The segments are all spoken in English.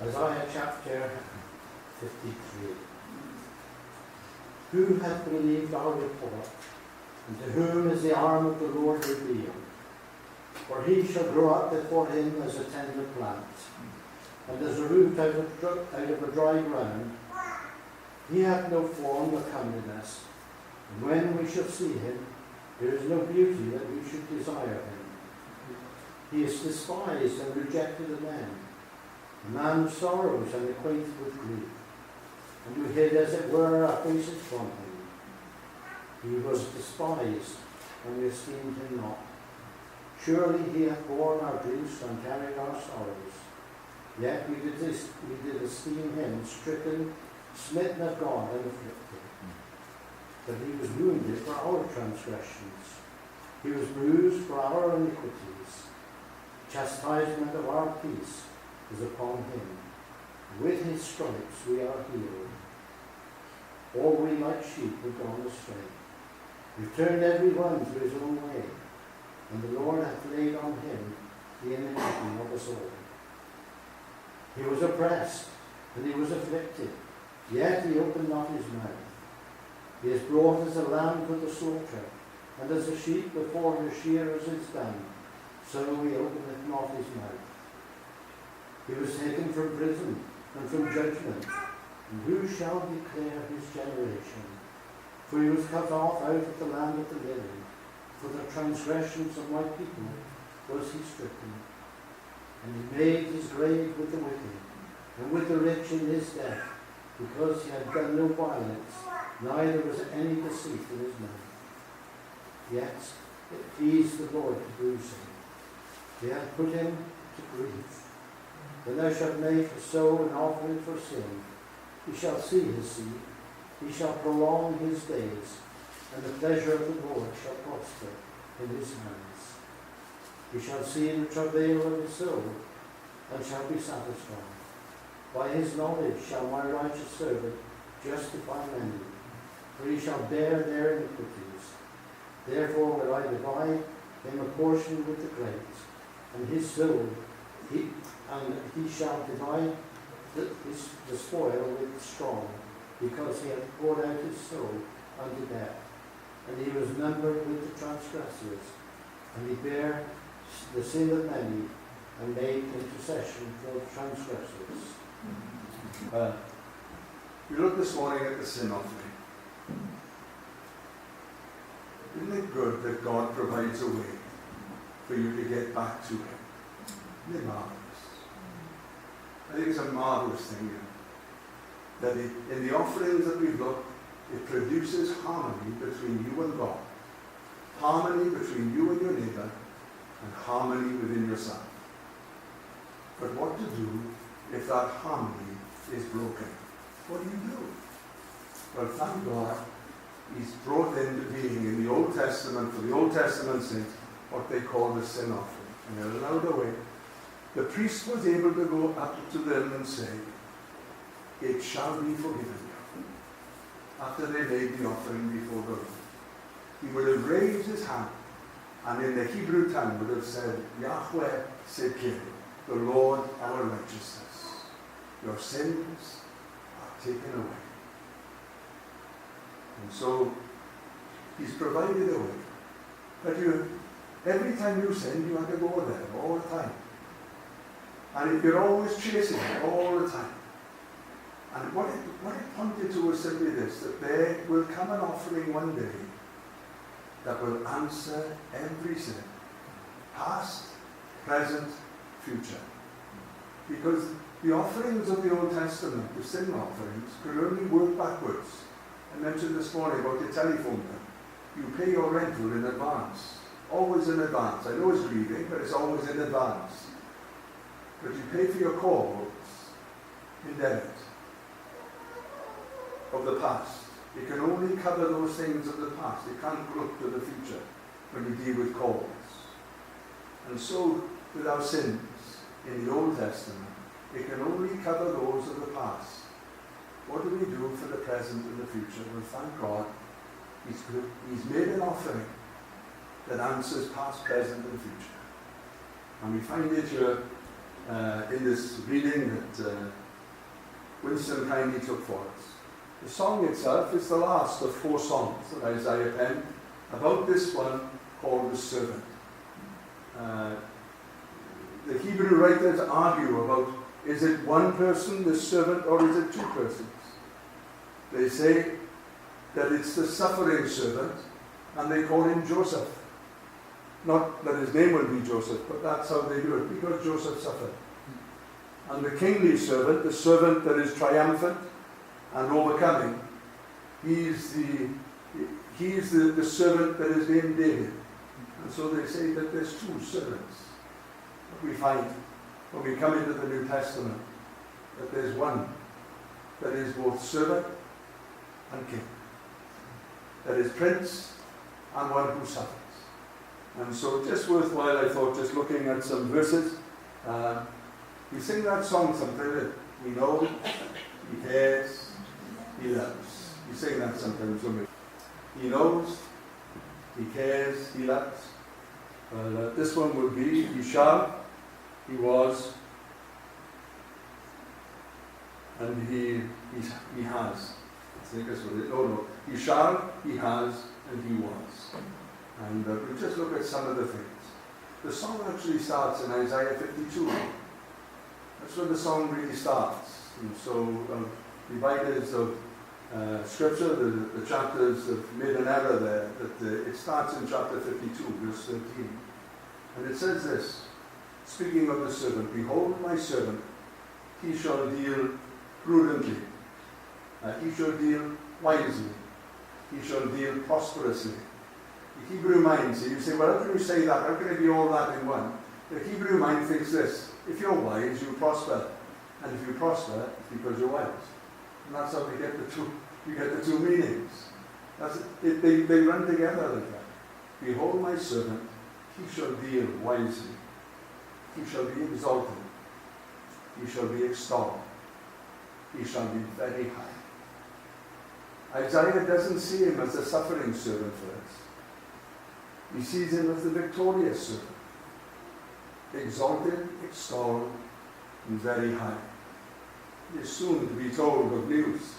Isaiah chapter 53. Who hath believed our report, and to whom is the arm of the Lord revealed? For he shall grow up before him as a tender plant, and as a root out of a dry ground. He hath no form nor comeliness, and when we shall see him, there is no beauty that we should desire him. He is despised and rejected of men, a man of sorrows and acquainted with grief, and we hid as it were our faces from him. He was despised, and we esteemed him not. Surely he hath borne our griefs and carried our sorrows. Yet we did esteem him stricken, smitten of God, and afflicted. But he was wounded for our transgressions. He was bruised for our iniquities. Chastisement of our peace is upon him. With his stripes we are healed. All we like sheep have gone astray. We turned every one to his own way, and the Lord hath laid on him the iniquity of us all. He was oppressed, and he was afflicted, yet he opened not his mouth. He is brought as a lamb to the slaughter, and as a sheep before her shearers is dumb, so he openeth not his mouth. He was taken from prison and from judgment, and who shall declare his generation? For he was cut off out of the land of the living. For the transgressions of my people was he stricken. And he made his grave with the wicked, and with the rich in his death, because he had done no violence, neither was any deceit in his mouth. Yet it pleased the Lord to bruise him. He hath put him to grief. When thou shalt make a soul an offering for sin, he shall see his seed, he shall prolong his days, and the pleasure of the Lord shall prosper in his hands. He shall see the travail of his soul, and shall be satisfied. By his knowledge shall my righteous servant justify many, for he shall bear their iniquities. Therefore will I divide him a portion with the great, and his soul, he shall divide the spoil with the strong, because he hath poured out his soul unto death. And he was numbered with the transgressors, and he bare the sin of many, and made intercession for the transgressors. We looked this morning at the sin offering. Isn't it good that God provides a way for you to get back to him? Isn't it marvelous? I think it's a marvelous thing, that in the offerings that we've looked, it produces harmony between you and God, harmony between you and your neighbour, and harmony within yourself. But what to do if that harmony is broken? What do you do? Well, thank God, he's brought into being in the Old Testament, for the Old Testament saints, what they call the sin offering. And in a louder way, the priest was able to go up to them and say, it shall be forgiven you. After they laid the offering before the Lord, he would have raised his hand, and in the Hebrew tongue would have said, Yahweh Sekir, the Lord our righteousness. Your sins are taken away. And so he's provided a way. But every time you sin, you have to go there all the time. And you're always chasing it all the time. And what it pointed to was simply this, that there will come an offering one day that will answer every sin, past, present, future. Because the offerings of the Old Testament, the sin offerings, could only work backwards. I mentioned this morning about the telephone bill. You pay your rental in advance, always in advance. I know it's grieving, but it's always in advance. But you pay for your calls in debit of the past. It can only cover those things of the past. It can't look to the future when you deal with calls. And so, with our sins in the Old Testament, it can only cover those of the past. What do we do for the present and the future? Well, thank God, he's made an offering that answers past, present, and future. And we find it here in this reading that Winston kindly took for us. The song itself is the last of 4 songs that Isaiah penned about this one called the servant. The Hebrew writers argue about, is it one person, the servant, or is it 2 persons? They say that it's the suffering servant, and they call him Joseph. Not that his name will be Joseph, but that's how they do it, because Joseph suffered. And the kingly servant, the servant that is triumphant and overcoming, he's the servant that is named David. And so they say that there's 2 servants. But we find, when we come into the New Testament, that there's one that is both servant and king. That is prince and one who suffers. And so just worthwhile, I thought, just looking at some verses. We sing that song sometimes. We know, he cares, he loves. We sing that sometimes, don't we? He knows, he cares, he loves. This one would be, he shall, he was, and he has. I think that's what it is. No. He shall, he has, and he was. And we'll just look at some of the things. The song actually starts in Isaiah 52. That's where the song really starts. And so the writers of Scripture, the chapters have made an error there, that it starts in chapter 52, verse 13. And it says this, speaking of the servant, behold my servant, he shall deal prudently, he shall deal wisely, he shall deal prosperously. The Hebrew mind, so you say, well, how can you say that? How can it be all that in one? The Hebrew mind thinks this, if you're wise, you prosper. And if you prosper, it's because you're wise. And that's how you get the two meanings. They run together like that. Behold my servant, he shall deal wisely. He shall be exalted. He shall be extolled. He shall be very high. Isaiah doesn't see him as the suffering servant first. He sees him as the victorious servant. Exalted, extolled, and very high. He is soon to be told of news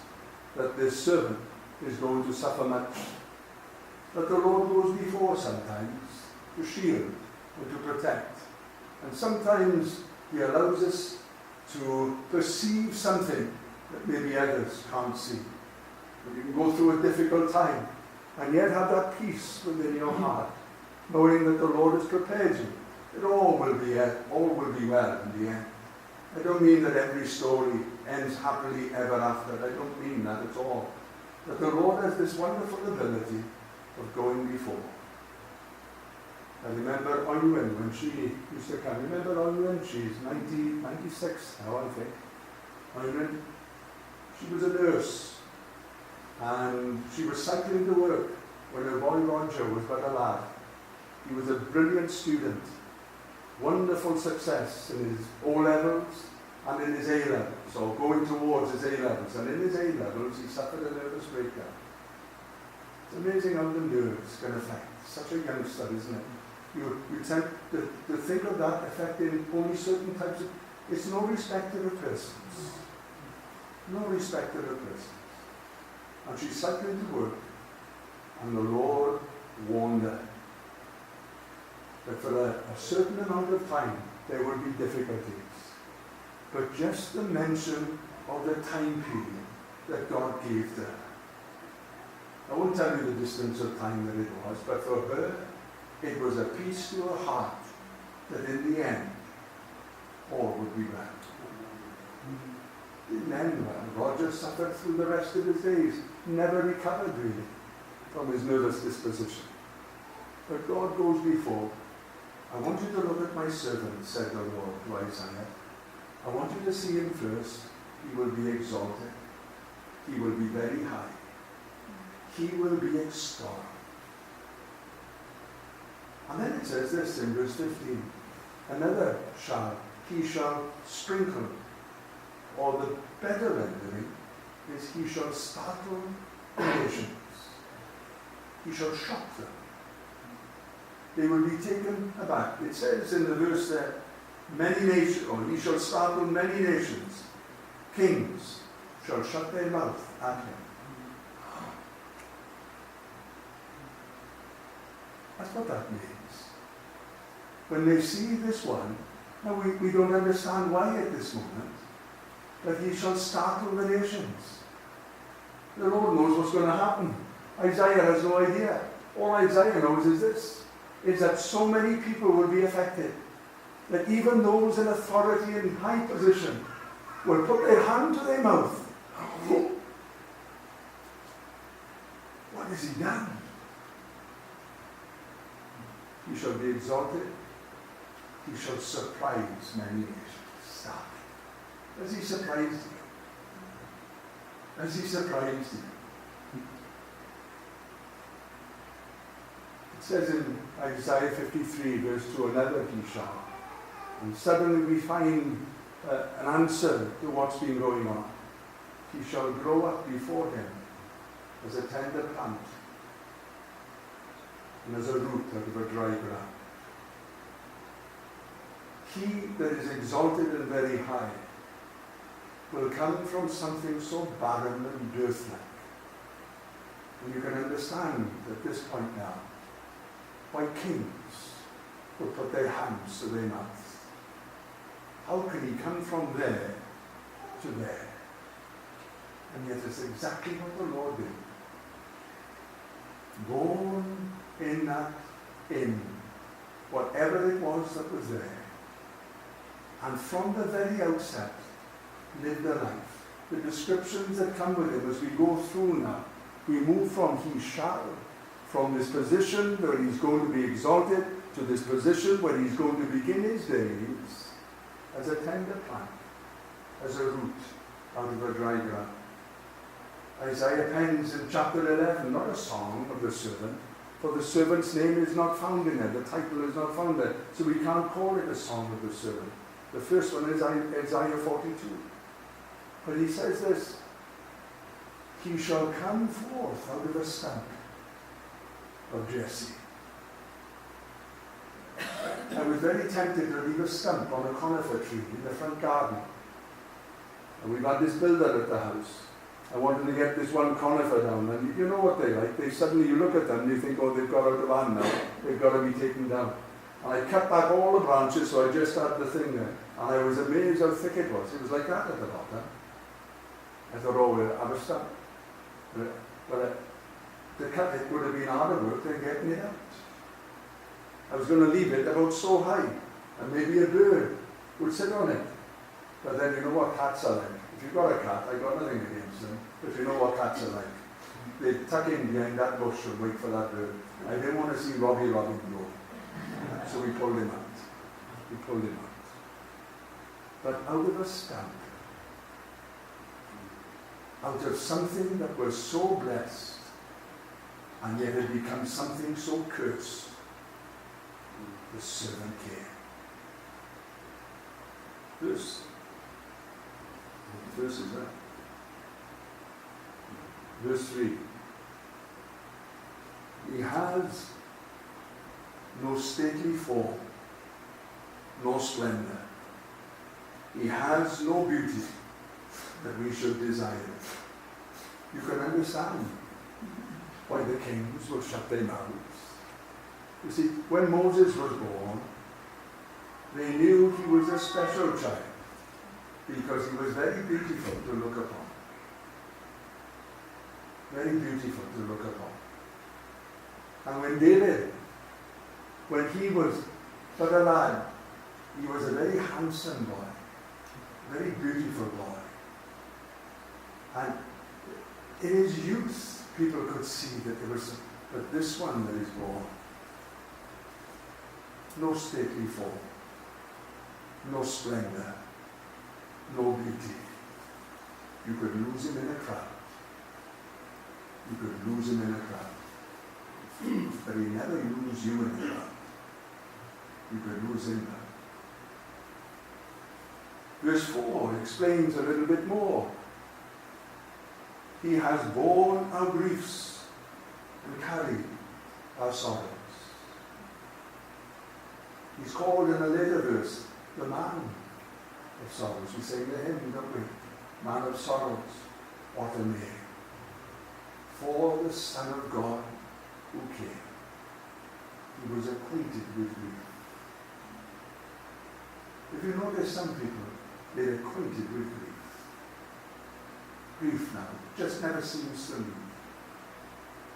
that this servant is going to suffer much. But the Lord goes before sometimes to shield and to protect. And sometimes he allows us to perceive something that maybe others can't see. And you can go through a difficult time and yet have that peace within your heart, knowing that the Lord has prepared you. It all will be well in the end. I don't mean that every story ends happily ever after. I don't mean that at all. But the Lord has this wonderful ability of going before. I remember Owen when she used to come. Remember Owen? She's 96 now, I think. Owen, she was a nurse. And she was cycling to work when her boy Roger was but a lad. He was a brilliant student. Wonderful success in his O-levels and in his A-levels, or going towards his A-levels. And in his A-levels, he suffered a nervous breakdown. It's amazing how the nerves can affect such a youngster, isn't it? You tend to think of that affecting only certain types of... It's no respecter of persons. No respecter of persons. And she's cycling to work, and the Lord warned her that for a certain amount of time there would be difficulties. But just the mention of the time period that God gave to her. I won't tell you the distance of time that it was, but for her, it was a peace to her heart that in the end, all would be well. In the end, Roger suffered through the rest of his days, never recovered really from his nervous disposition. But God goes before. I want you to look at my servant, said the Lord to Isaiah. I want you to see him first. He will be exalted. He will be very high. He will be extolled. And then it says this in verse 15. Another shall, he shall sprinkle. Or the better rendering is he shall startle the nations. He shall shock them. They will be taken aback. It says in the verse there, Many nations, or he shall startle many nations. Kings shall shut their mouth at him. That's what that means. When they see this one, now we don't understand why at this moment, but he shall startle the nations. The Lord knows what's going to happen. Isaiah has no idea. All Isaiah knows is this, is that so many people will be affected, that even those in authority and high position will put their hand to their mouth. What has he done? He shall be exalted. He shall surprise many nations. Stop. Has he surprised you? Has he surprised you? It says in Isaiah 53, verse 2, another he shall. And suddenly we find an answer to what's been going on. He shall grow up before him as a tender plant and as a root out of a dry ground. He that is exalted and very high will come from something so barren and dearth-like. And you can understand at this point now why kings will put their hands to their mouths. How can he come from there to there? And yet it's exactly what the Lord did. Born in that inn, whatever it was that was there, and from the very outset, lived a life. The descriptions that come with him as we go through now, we move from he shall, from this position where he's going to be exalted, to this position where he's going to begin his days as a tender plant, as a root out of a dry ground. Isaiah pens in chapter 11, not a song of the servant, for the servant's name is not found in it, the title is not found there, so we can't call it a song of the servant. The first one is Isaiah 42. But he says this, he shall come forth out of a stump of Jesse. I was very tempted to leave a stump on a conifer tree in the front garden. And we've had this builder at the house. I wanted to get this one conifer down, and you know what they like. They suddenly, you look at them and you think, oh, they've got out of hand now. They've got to be taken down. And I cut back all the branches, so I just had the thing there. And I was amazed how thick it was. It was like that at the bottom. I thought, oh, we'll have a stump. But to cut it would have been harder work than getting it out. I was going to leave it about so high, and maybe a bird would sit on it. But then you know what cats are like. If you've got a cat, I've got nothing against them, but you know what cats are like. They tuck in behind that bush and wait for that bird. I didn't want to see Robbie go. So we pulled him out. We pulled him out. But out of a stump, out of something that was so blessed, and yet it became something so cursed, the servant came. Verse is that? Verse 3. He has no stately form, no splendor. He has no beauty that we should desire. You can understand why the kings will shut their mouths. You see, when Moses was born, they knew he was a special child because he was very beautiful to look upon. Very beautiful to look upon. And when David, when he was but a lad, he was a very handsome boy, very beautiful boy. And in his youth, people could see that there was, but this one that is born, no stately form, no splendor, no beauty. You could lose him in a crowd. You could lose him in a crowd. But he never lose you in a crowd. You could lose him there. Verse 4 explains a little bit more. He has borne our griefs and carried our sorrows. He's called in a later verse the man of sorrows. We sing the hymn, don't we? Man of sorrows, what a name. For the Son of God who came, he was acquainted with grief. If you notice, some people, they're acquainted with grief. Grief now just never seems to leave.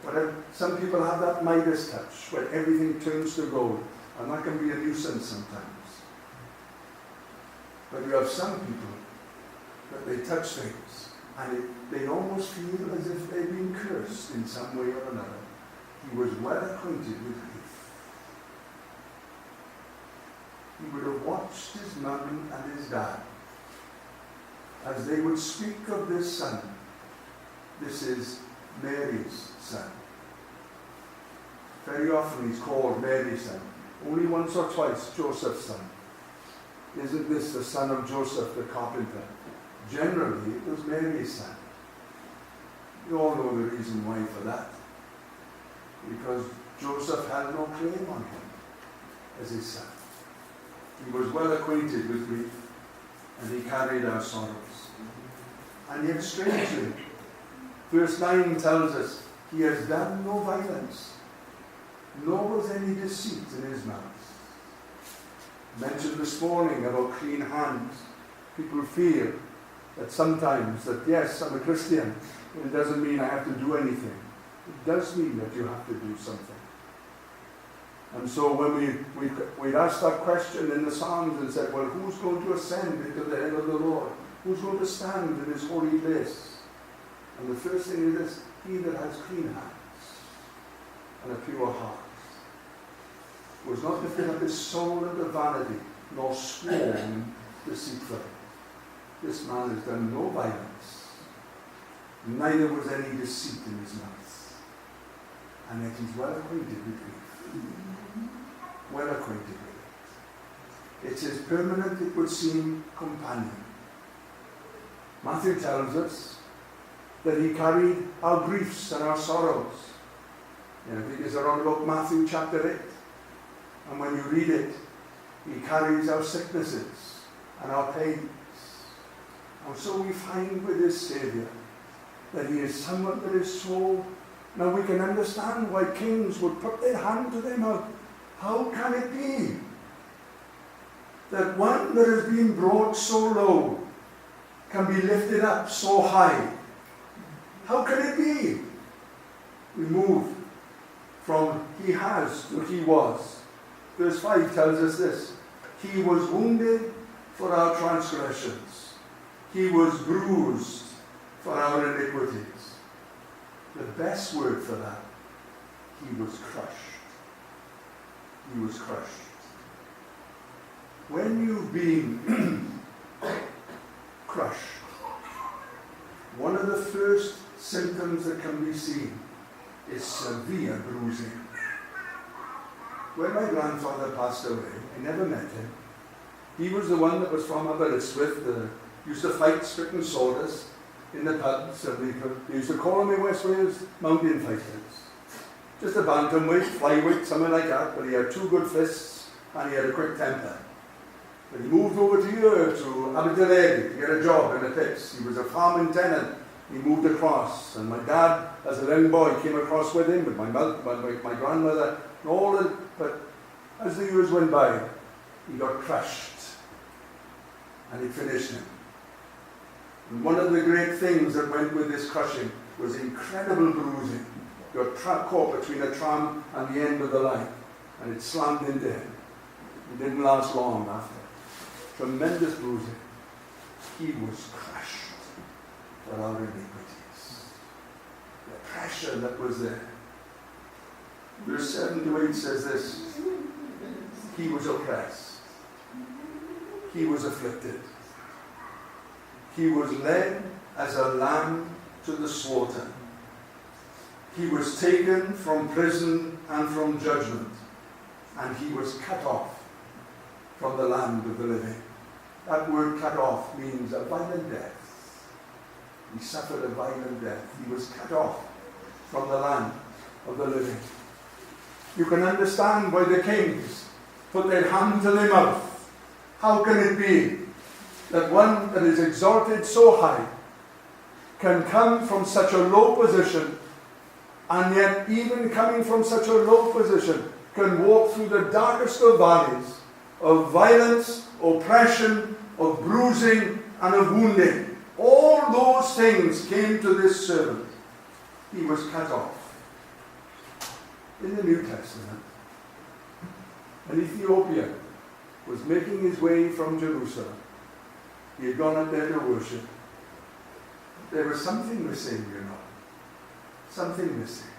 But some people have that Midas touch where everything turns to gold, and that can be a nuisance sometimes. But you have some people that they touch things, and they almost feel as if they've been cursed in some way or another. He was well acquainted with grief. He would have watched his mum and his dad as they would speak of this son. This is Mary's son. Very often he's called Mary's son. Only once or twice Joseph's son. Isn't this the son of Joseph the carpenter? Generally it was Mary's son. You all know the reason why for that. Because Joseph had no claim on him as his son. He was well acquainted with grief, and he carried our sorrows. And yet strangely, verse 9 tells us, he has done no violence, nor was any deceit in his mouth. Mentioned this morning about clean hands. People feel that sometimes that, yes, I'm a Christian, but it doesn't mean I have to do anything. It does mean that you have to do something. And so when we'd asked that question in the Psalms and said, well, who's going to ascend into the hill of the Lord? Who's going to stand in his holy place? And the first thing is this, he that has clean hands and a pure heart, was not to fill up his soul into vanity, nor sworn deceitfully. This man has done no violence, neither was any deceit in his mouth. And yet he's well acquainted with grief. Well acquainted with it. It's his permanent, it would seem, companion. Matthew tells us that he carried our griefs and our sorrows. I think it's around about Matthew chapter 8. And when you read it, he carries our sicknesses and our pains. And so we find with his Saviour that he is someone that is so... Now we can understand why kings would put their hand to their mouth. How can it be that one that has been brought so low can be lifted up so high? How can it be? We move from he has to he was. Verse 5 tells us this. He was wounded for our transgressions. He was bruised for our iniquities. The best word for that, he was crushed. He was crushed. When you've been crushed, one of the first symptoms that can be seen is severe bruising. When my grandfather passed away, I never met him. He was the one that was from Aberystwyth, used to fight stricken soldiers in the pubs, and they used to call him in West Wales mountain fighters. Just a bantamweight, flyweight, something like that, but he had two good fists and he had a quick temper. But he moved over to here, to Aberystwyth, to get a job in the pits. He was a farming tenant. He moved across, and my dad, as a young boy, came across with him, with my grandmother, and all that. But as the years went by, he got crushed, and it finished him. And one of the great things that went with this crushing was incredible bruising. He got caught between a tram and the end of the line, and it slammed into him. It didn't last long after. Tremendous bruising. He was crushed for our iniquities. The pressure that was there. Verse 7 to 8 says this. He was oppressed. He was afflicted. He was led as a lamb to the slaughter. He was taken from prison and from judgment, and he was cut off from the land of the living. That word cut off means a violent death. He suffered a violent death. He was cut off from the land of the living. You can understand why the kings put their hand to their mouth How can it be that one that is exalted so high can come from such a low position, and yet even coming from such a low position can walk through the darkest of valleys of violence, oppression, of bruising, and of wounding? All those things came to this servant. He was cut off. In the New Testament, an Ethiopian was making his way from Jerusalem. He had gone up there to worship. There was something missing, you know. Something missing.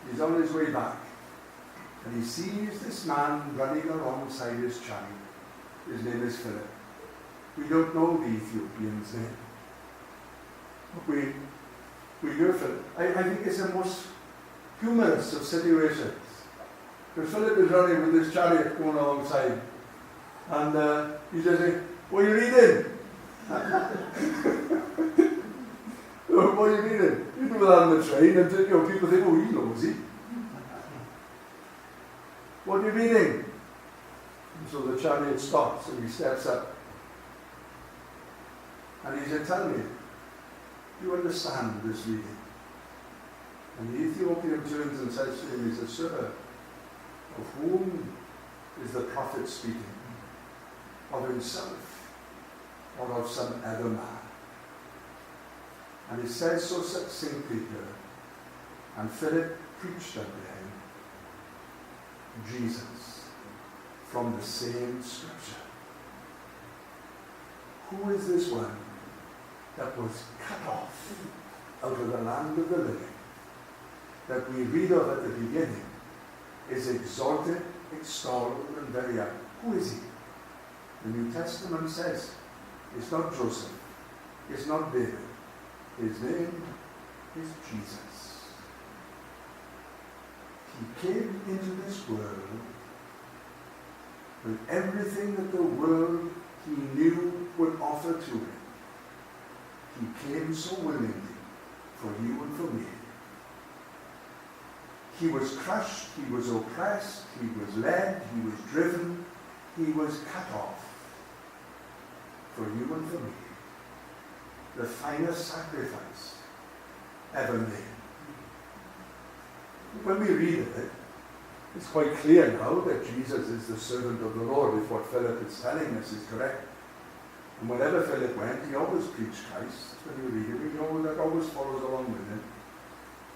He's on his way back. And he sees this man running alongside his chariot. His name is Philip. We don't know the Ethiopian's name. But we know Philip. I think it's the most humorous of situations. Because Philip is running with his chariot going alongside. And he just says, "What are you reading?" "What are you reading?" You do that on the train, and people think, "Oh, he knows he." "What are you reading?" And so the chariot stops and he steps up. And he said, "Tell me, do you understand this reading?" And the Ethiopian turns and says to him, he says, "Sir, of whom is the prophet speaking? Of himself or of some other man?" And he says so succinctly here, and Philip preached unto him Jesus from the same scripture. Who is this one that was cut off out of the land of the living, that we read of at the beginning, is exalted, extolled, and very high? Who is he? The New Testament says it's not Joseph, it's not David. His name is Jesus. He came into this world with everything that the world he knew would offer to him. He came so willingly for you and for me. He was crushed, he was oppressed, he was led, he was driven, he was cut off for you and for me. The finest sacrifice ever made. When we read it, it's quite clear now that Jesus is the servant of the Lord, if what Philip is telling us is correct. And wherever Philip went, he always preached Christ. When you read it, we know that always follows along with him.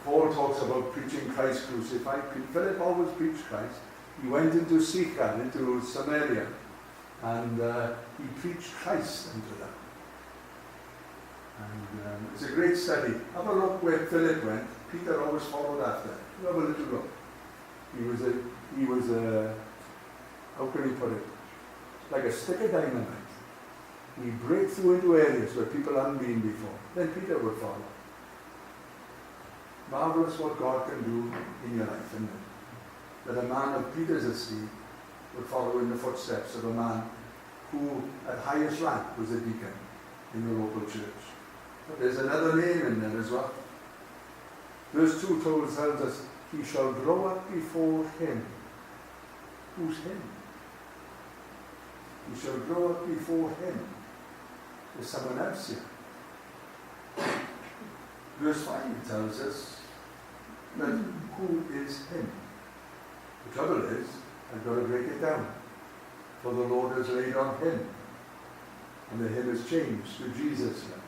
Paul talks about preaching Christ crucified. Philip always preached Christ. He went into Sychar, into Samaria, and he preached Christ unto them. And it's a great study. Have a look where Philip went. Peter always followed after. Have a little look. He was a, how can you put it? Like a stick of dynamite. He break through into areas where people hadn't been before. Then Peter would follow. Marvelous what God can do in your life, isn't it? That a man of Peter's esteem would follow in the footsteps of a man who at highest rank was a deacon in the local church. But there's another name in there as well. Verse 2 tells us, he shall grow up before him. Who's him? He shall grow up before him. There's someone else here. Verse 5 tells us that who is him? The trouble is, I've got to break it down. For the Lord has laid on him. And the him has changed to Jesus now.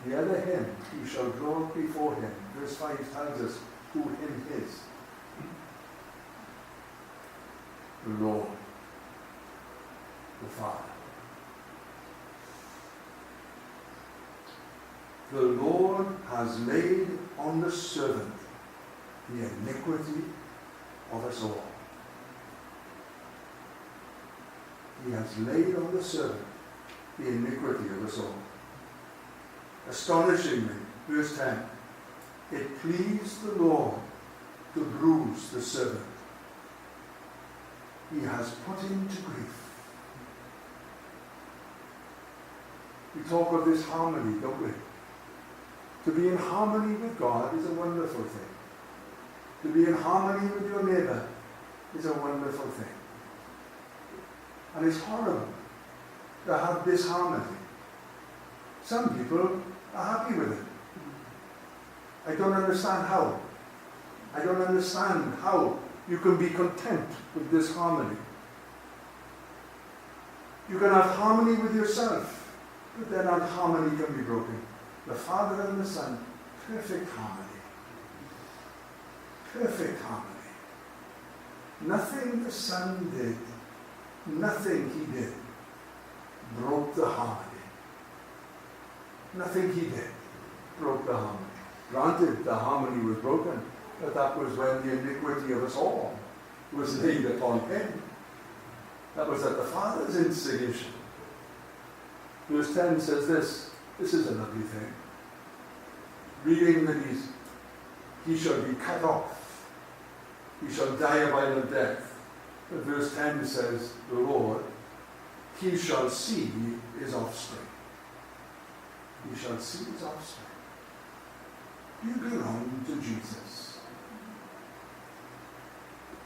The other him, he shall grow up before him. Verse 5 tells us who him is. The Lord, the Father. The Lord has laid on the servant the iniquity of us all. He has laid on the servant the iniquity of us all. Astonishingly, verse 10, it pleased the Lord to bruise the servant. He has put him to grief. We talk of this harmony, don't we? To be in harmony with God is a wonderful thing. To be in harmony with your neighbor is a wonderful thing. And it's horrible to have disharmony. Some people are happy with it. I don't understand how. I don't understand how you can be content with disharmony. You can have harmony with yourself, but then that harmony can be broken. The Father and the Son, perfect harmony. Perfect harmony. Nothing the Son did, nothing he did, broke the harmony. Nothing he did broke the harmony. Granted, the harmony was broken, but that was when the iniquity of us all was laid upon him. That was at the Father's instigation. Verse 10 says this. This is a lovely thing. Reading that he shall be cut off. He shall die a violent death. But verse 10 says, the Lord, he shall see his offspring. He shall see his offspring. You belong to Jesus.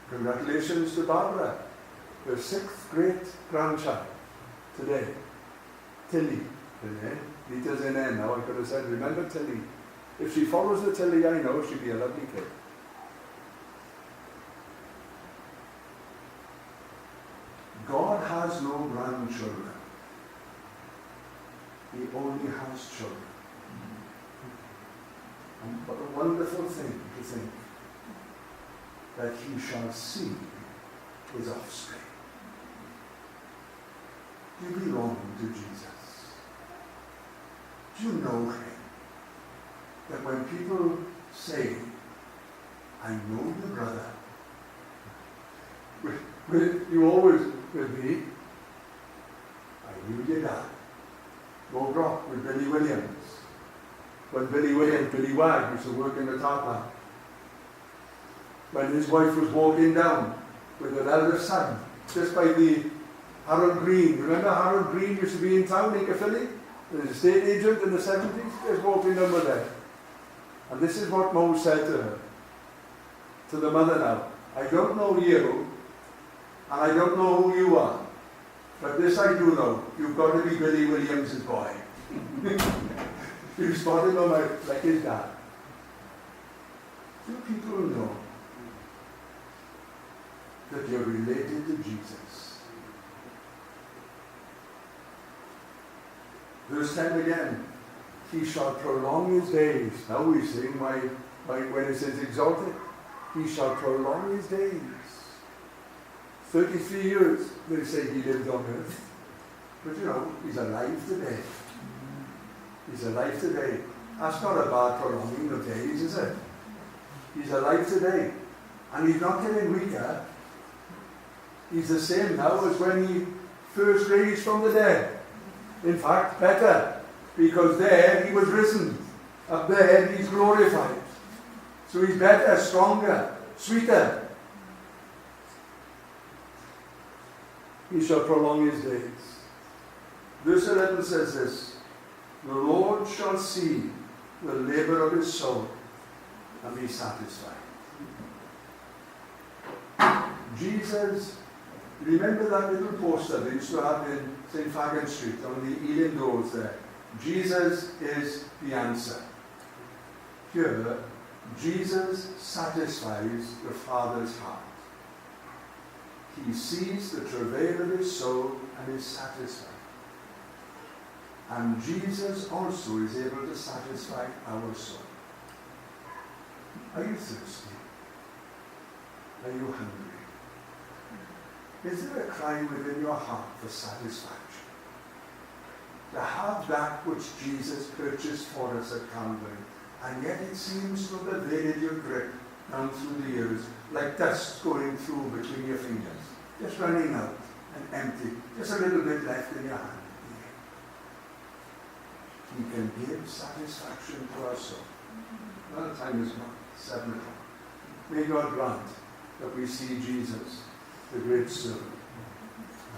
Congratulations to Barbara, her 6th great-grandchild today. Tilly. Rita's in there now. I could have said, remember Tilly. If she follows the Tilly I know, she'll be a lovely kid. God has no grandchildren. He only has children. And what a wonderful thing to think that he shall see his offspring. You belong to Jesus. Do you know him? That when people say, I know your brother, you always with me, I knew your dad. Old Rock with Billy Williams. When Billy Wagg used to work in the tar plant. When his wife was walking down with her eldest son, just by the Harold Green. Remember Harold Green used to be in town in Caerphilly? He was a estate agent in the 70s, just walking down with there. And this is what Mo said to her, to the mother now. I don't know you, and I don't know who you are. But this I do know, you've got to be Billy Williams' boy. You spotted him like his dad. Do people know that you're related to Jesus? Verse 10 again. He shall prolong his days. Now we sing when it says exalted. He shall prolong his days. 33 years, they say he lived on earth. But you know, he's alive today. He's alive today. That's not a bad prolonging of days, is it? He's alive today. And he's not getting weaker. He's the same now as when he first raised from the dead. In fact, better. Because there he was risen. Up there he's glorified. So he's better, stronger, sweeter. He shall prolong his days. Verse 11 says this. The Lord shall see the labor of his soul and be satisfied. Jesus, remember that little poster they used to have in St. Fagin Street on the Ealing doors there? Jesus is the answer. Here, Jesus satisfies the Father's heart. He sees the travail of his soul and is satisfied. And Jesus also is able to satisfy our soul. Are you thirsty? Are you hungry? Is there a cry within your heart for satisfaction? To have that which Jesus purchased for us at Calvary, and yet it seems to have evaded your grip down through the years, like dust going through between your fingers, just running out and empty, just a little bit left in your hand. He can give satisfaction to our soul. Well, the time is gone, 7 o'clock. May God grant that we see Jesus, the great servant,